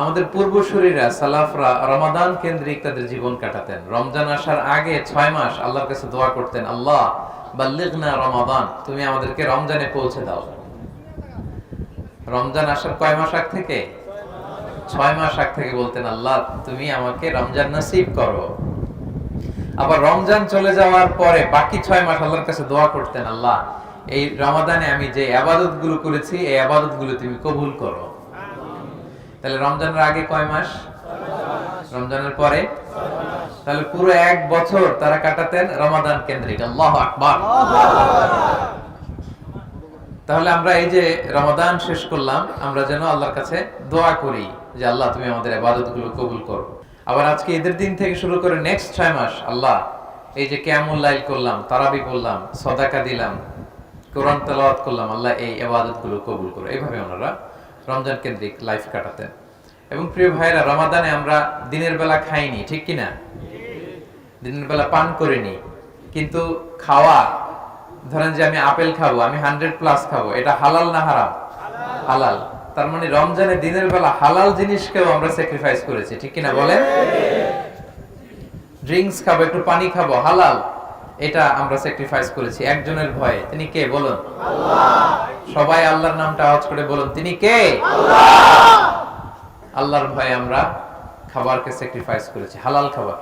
আমাদের পূর্বসূরীরা সালাফরা রমাদান কেন্দ্রিক তাদের জীবন কাটাতেন। রমজান আসার আগে 6 মাস আল্লাহর কাছে দোয়া করতেন, আল্লাহ বাল্লিগনা রমাদান, তুমি আমাদেরকে রমজানে পৌঁছে দাও। রমজান আসার কয় মাস আগ থেকে? 6 মাস আগ থেকে বলতেন, আল্লাহ তুমি আমাকে রমজান নসিব করো। আবার রমজান চলে যাওয়ার পরে বাকি 6 মাস আল্লাহর কাছে দোয়া করতেন, আল্লাহ এই রমাদানে আমি যে ইবাদত গুলো করেছি এই ইবাদত গুলো তুমি কবুল করো। তাহলে রমজানের আগে কয় মাস? রমজানের পরে? তাহলে পুরো 1 বছর তারা কাটাতেন রমাদান কেন্দ্রিক। আল্লাহু আকবার। তাহলে আমরা এই যে রমাদান শেষ করলাম, আমরা যেন আল্লাহর কাছে দোয়া করি যে আল্লাহ তুমি আমাদের ইবাদতগুলো কবুল করো। আবার আজকে ঈদের দিন থেকে শুরু করে নেক্সট 6 মাস আল্লাহ এই যে কিয়ামুল লাইল করলাম, তারাবি করলাম, সাদাকা দিলাম, কোরআন তেলাওয়াত করলাম, আল্লাহ এই ইবাদতগুলো কবুল করো। এইভাবে ওনারা রমজান কেন্দ্রিক লাইফ কাটাতেন। এবং প্রিয় ভাইরা, রমাদানে আমরা দিনের বেলা খাইনি, ঠিক কিনা? দিনের বেলা পান করিনি, কিন্তু খাওয়া, ধরেন যে আমি আপেল খাবো, আমি 100+ খাবো, এটা হালাল না হারাম? হালাল। তার মানে রমজানে দিনের বেলা হালাল জিনিসকেও আমরা স্যাক্রিফাইস করেছি, ঠিক কিনা বলেন? ড্রিঙ্কস খাবো, একটু পানি খাবো, হালাল, এটা আমরা স্যাক্রিফাইস করেছি একজনের ভয়ে। তিনি কে বলুন? আল্লাহ। সবাই আল্লাহর নামটা আওয়াজ করে বলুন, তিনি কে? আল্লাহ। আল্লাহর ভয়ে আমরা খাবারকে স্যাক্রিফাইস করেছি, হালাল খাবার,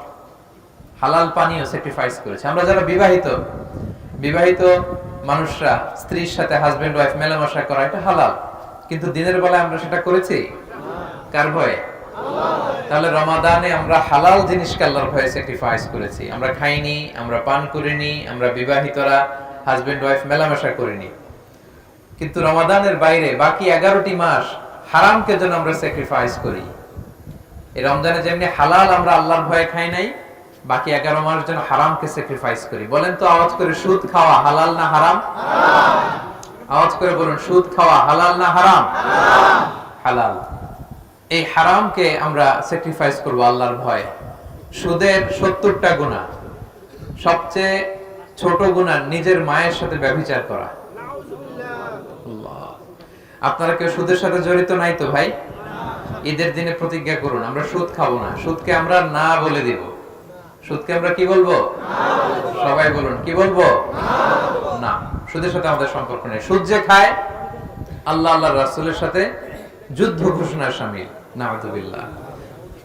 হালাল পানিও স্যাক্রিফাইস করেছি। আমরা যারা বিবাহিত মানুষরা স্ত্রীর সাথে হাজবেন্ড ওয়াইফ মেলামেশা করা, এটা হালাল, কিন্তু দিনের বেলায় আমরা সেটা করেছি কার ভয়ে? তাহলে রমাদানে আমরা হালাল জিনিসকে আল্লাহর ভয়ে স্যাক্রিফাইস করেছি। আমরা খাইনি, আমরা পান করিনি, আমরা বিবাহিতরা হাজবেন্ড ওয়াইফ মেলামেশা করিনি। কিন্তু রমাদানের বাইরে বাকি 11টি মাস হারামকে যেন আমরা স্যাক্রিফাইস করি। এই রমজানে যেমনি হালাল আমরা আল্লাহর ভয়ে খাই নাই, বাকি 11 মাস যেন হারামকে স্যাক্রিফাইস করি। বলেন তো আওয়াজ করে, সুদ খাওয়া হালাল না হারাম? আওয়াজ করে বলুন, সুদ খাওয়া হালাল না হারাম? হালাল। এই হারামকে আমরা স্যাক্রিফাইস করব আল্লাহর ভয়ে। সুদের 70টা গুনাহ, সবচেয়ে ছোট গুনাহ নিজের মায়ের সাথে ব্যভিচার করা। আপনারা কেউ সুদের সাথে জড়িত নাই তো ভাই? ঈদের দিনে প্রতিজ্ঞা করুন, আমরা সুদ খাবো না, সুদকে আমরা না বলে দিব। সুদকে আমরা কি বলবো? সবাই বলুন, কি বলবো? না। সুদের সাথে আমাদের সম্পর্ক নেই। সুদ যে খায় আল্লাহ আল্লাহর রাসূলের সাথে যুদ্ধ ঘোষণার শামিল। নাউযুবিল্লাহ।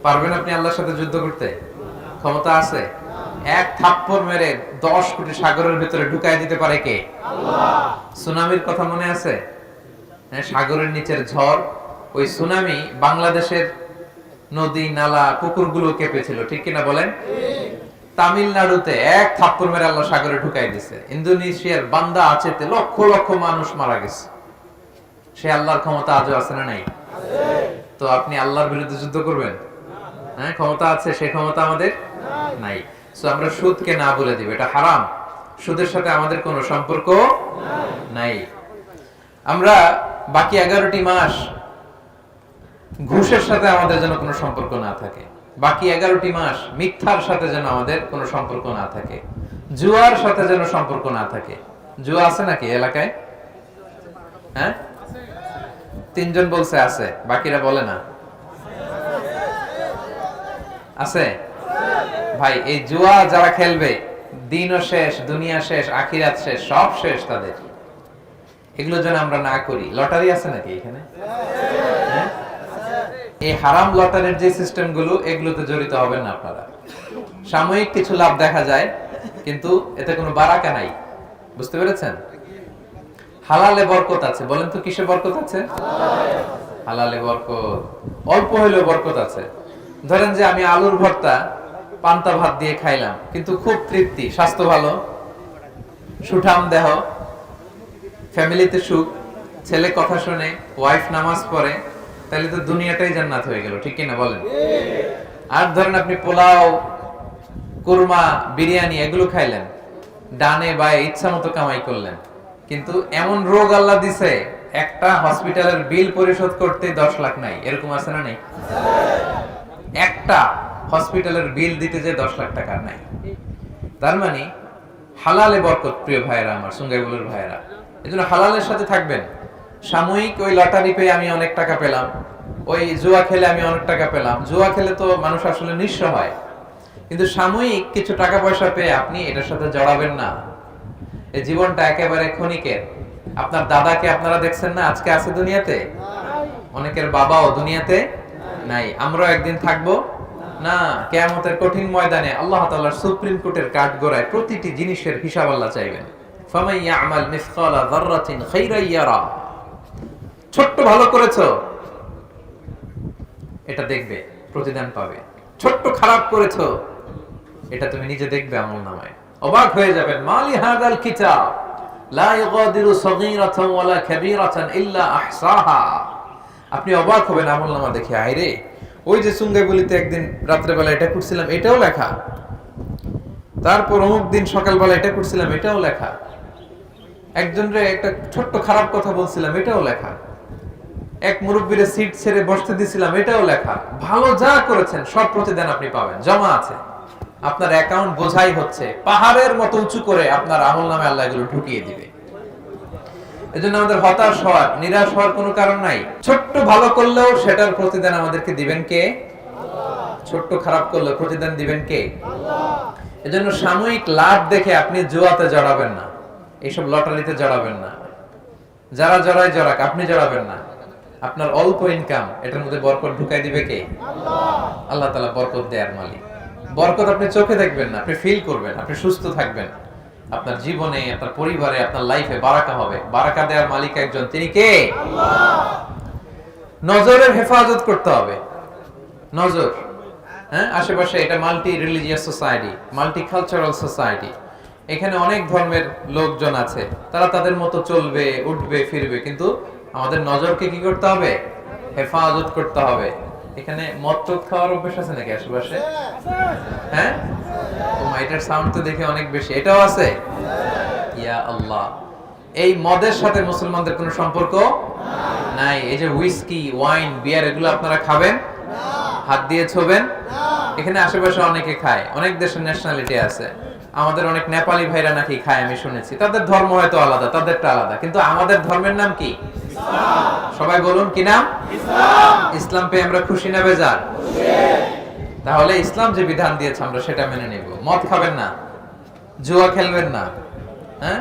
পারবেন আপনি আল্লাহর সাথে যুদ্ধ করতে? ক্ষমতা আছে? এক থাপ্পড় মেরে 10 কোটি সাগরের ভিতরে ঢুকায় দিতে পারে কে? আল্লাহ। সুনামির কথা মনে আছে? সাগরের নিচের ঝড়, ওই সুনামি বাংলাদেশের নদী নালা পুকুরগুলো কেঁপেছিল, ঠিক কিনা বলেন? তামিলনাড়ুতে এক থাপ্পড় মেরে আল্লাহ সাগরে ঢুকাই দিছে। ইন্দোনেশিয়ার বান্দা আচেতে লক্ষ লক্ষ মানুষ মারা গেছে। সে আল্লাহর ক্ষমতা আজও আছে না নাই? তো আপনি আল্লাহর বিরুদ্ধে যুদ্ধ করবেন? হ্যাঁ, ক্ষমতা আছে, সে ক্ষমতা আমাদের নাই। সো আমরা সুদকে না বলে দিব, এটা হারাম। সুদের সাথে আমাদের কোনো সম্পর্ক নাই। আমরা বাকি 11টি মাস ঘুষের সাথে আমাদের যেন কোনো সম্পর্ক না থাকে। বাকি 11টি মাস মিথ্যার সাথে যেন আমাদের কোনো সম্পর্ক না থাকে। জুয়ার সাথে যেন সম্পর্ক না থাকে। জুয়া আছে নাকি এলাকায়? হ্যাঁ, 3 জন বলছে আছে, বাকিরা বলে না। আছে ভাই, এই জুয়া যারা খেলবে, দিনও শেষ, দুনিয়া শেষ, আখিরাত শেষ, সব শেষ তাদের। এগুলো যেন আমরা না করি। লটারি আছে নাকি এখানে? হ্যাঁ, এই হারাম লটারির যে সিস্টেম গুলো, এগুলোতে জড়িত হবেন না আপনারা। সাময়িক কিছু লাভ দেখা যায়, কিন্তু এতে কোনো বারাকা নাই। বুঝতে পেরেছেন? হালালে বরকত আছে। বলেন তো কিসে বরকত আছে? হালালে বরকত। অল্প হইলেও বরকত আছে। ধরেন যে আমি আলুর ভর্তা পান্তা ভাত দিয়ে খাইলাম, কিন্তু খুব তৃপ্তি, স্বাস্থ্য ভালো, সুঠাম দেহ, ফ্যামিলিতে সুখ, ছেলে কথা শুনে, ওয়াইফ নামাজ পড়ে, তাহলে তো দুনিয়াটাই জান্নাত হয়ে গেল, ঠিক কিনা বলেন? আর ধরেন আপনি পোলাও, কুরমা, বিরিয়ানি এগুলো খাইলেন, ডানে বায়ে ইচ্ছা মতো কামাই করলেন, কিন্তু এমন রোগ আল্লাহ দিছে, একটা হসপিটালের বিল পরিশোধ করতে 10 লাখ নাই। এরকম আছে না নেই? একটা হসপিটালের বিল দিতে যে 10 লাখ টাকা নাই। তার মানে হালালে বরকত। প্রিয় ভাইয়েরা আমার, সুঙ্গাইবুলের ভাইয়েরা, এজন্য হালালের সাথে থাকবেন। সাময়িক ওই লটারি পেয়ে আমি অনেক টাকা পেলাম, ওই জুয়া খেলে আমি অনেক টাকা পেলাম, জুয়া খেলে তো মানুষ আসলে নিঃস্ব হয়। কিন্তু সাময়িক কিছু টাকা পয়সা পেয়ে আপনি এটার সাথে জড়াবেন না। এই জীবনটা একেবারে ক্ষণিকের। আপনার দাদাকে আপনারা দেখছেন না, আজকে আছে দুনিয়াতে, অনেকের বাবাও দুনিয়াতে নাই। আমরাও একদিন থাকবো না। কিয়ামতের কঠিন ময়দানে আল্লাহ তাআলার সুপ্রিম কোর্টের কাঠগড়ায় প্রতিটি জিনিসের হিসাব আল্লাহ চাইবেন। ফামান ইয়ামাল মিসকালা যাররাতিন খাইরান ইয়ারা। ছোট্ট ভালো করেছো, এটা দেখবে, প্রতিদান পাবে। ছোট্ট খারাপ করেছো, এটা তুমি নিজে দেখবে আমলনামায়। অবাক হয়ে যাবেন, মালি হাদাল কিতাব লা ইগাদিরু সগীরাতান ওয়ালা কাবীরাতান ইল্লা আহসাহা। আপনি অবাক হবেন আমলনামা দেখে, আইরে ওই যে সুঙ্গাইবলিতে একদিন রাত্রেবেলা এটা করছিলাম, এটাও লেখা। তারপর অমুক দিন সকালবেলা এটা করছিলাম, এটাও লেখা। একজনরে একটা ছোট্ট খারাপ কথা বলছিলাম, এটাও লেখা। এক মুরব্বীরে সিট ছেড়ে বসতে দিছিলাম, এটাও লেখা। ভালো যা করেছেন সব প্রতিদান আপনি পাবেন, জমা আছে। আপনার অ্যাকাউন্ট বোঝাই হচ্ছে, পাহাড়ের মতো উঁচু করে আপনার আমলনামে আল্লাহ এগুলো ঢুকিয়ে দিবে। এজন্য আমাদের হতাশ হওয়ার, নিরাশ হওয়ার কোনো কারণ নাই। ছোট্ট ভালো করলেও সেটার প্রতিদান আমাদেরকে দিবেন কে? ছোট্ট খারাপ করলেও প্রতিদান দিবেন কে? এজন্য সাময়িক লাভ দেখে আপনি জুয়াতে জড়াবেন না, এইসব লটারিতে জড়াবেন না। যারা জড়ায় জড়াক, আপনি জড়াবেন না। আপনার অল্প ইনকাম, এটার মধ্যে বরকত ঢুকাই দিবে কে? আল্লাহ তাআলা বরকত দেয়ার মালিক। বরকত আপনি চোখে দেখবেন না, আপনি ফিল করবেন। আপনি সুস্থ থাকবেন, আপনার জীবনে, আপনার পরিবারে, আপনার লাইফে বারাকা হবে। বারাকা দেওয়ার মালিক একজন, তিনি কে? আল্লাহ। নজরের হেফাজত করতে হবে। নজর, হ্যাঁ, আশেপাশে এটা multi religious society, multi cultural society. এখানে অনেক ধর্মের লোকজন আছে, তারা তাদের মতো চলবে, উঠবে, ফিরবে, কিন্তু আমাদের নজরকে কি করতে হবে? হেফাজত করতে হবে। এখানে মদ টদ খাওয়ার অভ্যাস আছে নাকি আশেপাশে? হ্যাঁ, ও এটার সাউন্ড তো দেখে অনেক বেশি। এটাও আছে? ইয়া আল্লাহ। এই মদের সাথে মুসলমানদের কোনো সম্পর্ক নাই। এই যে হুইস্কি, ওয়াইন, বিয়ার, এগুলো আপনারা খাবেন? হাত দিয়ে ছোবেন? এখানে আশেপাশে অনেকে খায়, অনেক দেশের ন্যাশনালিটি আছে। আমাদের অনেক নেপালি ভাইরা নাকি খায়, আমি শুনেছি। তাদের ধর্ম হয়তো আলাদা, তাদেরটা আলাদা, কিন্তু আমাদের ধর্মের নাম কি? সবাই বলুন, কি নাম? ইসলাম। ইসলাম পেয়ে আমরা খুশি না বেজার? তাহলে ইসলাম যে বিধান দিয়েছে আমরা সেটা মেনে নেব। মদ খাবেন না, জুয়া খেলবেন না, হ্যাঁ,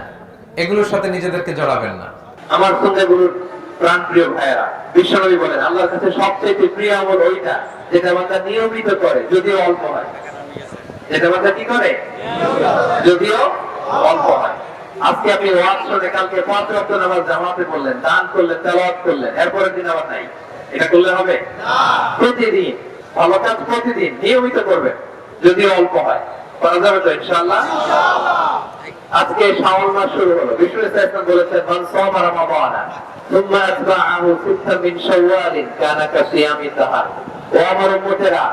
এগুলোর সাথে নিজেদেরকে জড়াবেন না। আমার সঙ্গে গুরুর প্রাণপ্রিয় ভাইয়েরা, বিশ্বনবী বলেন আল্লাহর কাছে সবচেয়ে প্রিয় আমল ওইটা যেটা বান্দা নিয়মিত করে, যদিও অল্প হয়। যেটা বান্দা কি করে? যদিও অল্প হয়। আজকে আপনি ওয়াজ শুনে কালকে 5 ওয়াক্ত নামাজ জামাতে পড়লেন, দান করলেন, তেলাওয়াত করলেন, এরপরের দিন আবার নাই, এটা করলে হবে না। প্রতিদিন ভালো কাজ প্রতিদিন নিয়মিত করবেন, যদিও অল্প হয়। করা যাবে তো ইনশাআল্লাহ? আজকে শাওয়াল মাস শুরু হলো। বিষ্ণু ইসলাম বলেছেন, মান সামা রমাদানা সুম্মা আতবাআহু সিত্তাম মিন শাওয়ালিন কানা কাসিয়ামিদ দাহর। ও আমার উম্মতেরা,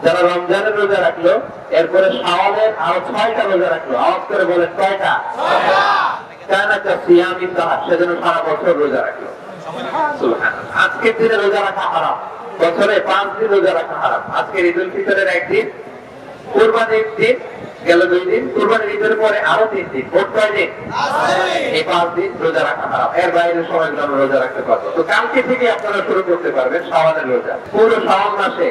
যারা রমজানের রোজা রাখলো, এরপরে শাওয়ালের আরো 6টা রোজা রাখলো, আওয়াজ করে বলেন কয়টা? 6টা। কানা কাসিয়ামিদ দাহর, সেজন্য সারা বছর রোজা রাখলো। সুবহানাল্লাহ। আজকের দিনে রোজা রাখা হারাম, বছরে 5 দিন রোজা রাখা হারাম। আজকের ঈদুল ফিতরের একদিন, কুরবানির দিন গেল 2 দিন, কুরবানির ঈদের পরে আরো 3 দিন, মোট কয় দিন? এই 5 দিন রোজা রাখা হারাম। এর বাইরে সময়গুলো আমরা রোজা রাখতে পারবো। তো কালকে থেকে আপনারা শুরু করতে পারবেন শাওয়ালের রোজা। পুরো শাওয়াল মাসে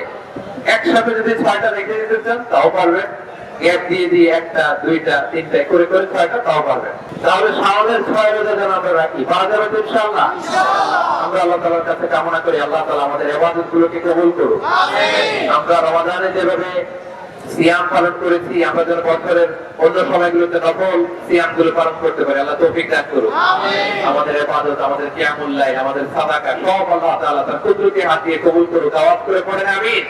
একসাথে যদি 6টা রেখে দিতে চান তাও পারবেন, গ্যাপ দিয়ে দিয়ে 1টা, 2টা, 3টা করে করে 6টা তাও পারবেন। তাহলে শাওয়ালের 6 রোজা যেন আমরা রাখি, পারা যাবে তো ইনশাআল্লাহ? আমরা আল্লাহ তাআলার কাছে কামনা করি আল্লাহ তাআলা আমাদের ইবাদতগুলোকে কবুল করুন। আমরা রমাদানে যেভাবে সিয়াম পালন করেছি, আমরা যেন বছরের অন্য সময়গুলোতে নফল সিয়াম গুলো পালন করতে পারি। আল্লাহ তৌফিক দান করুন। আমাদের ইবাদত, আমাদের কিয়ামুল লাইল, আমাদের সাদাকা সব আল্লাহ তাআলা তার কুদরতি হাত দিয়ে কবুল করুন। আওয়াজ করে পড়েন আমিন।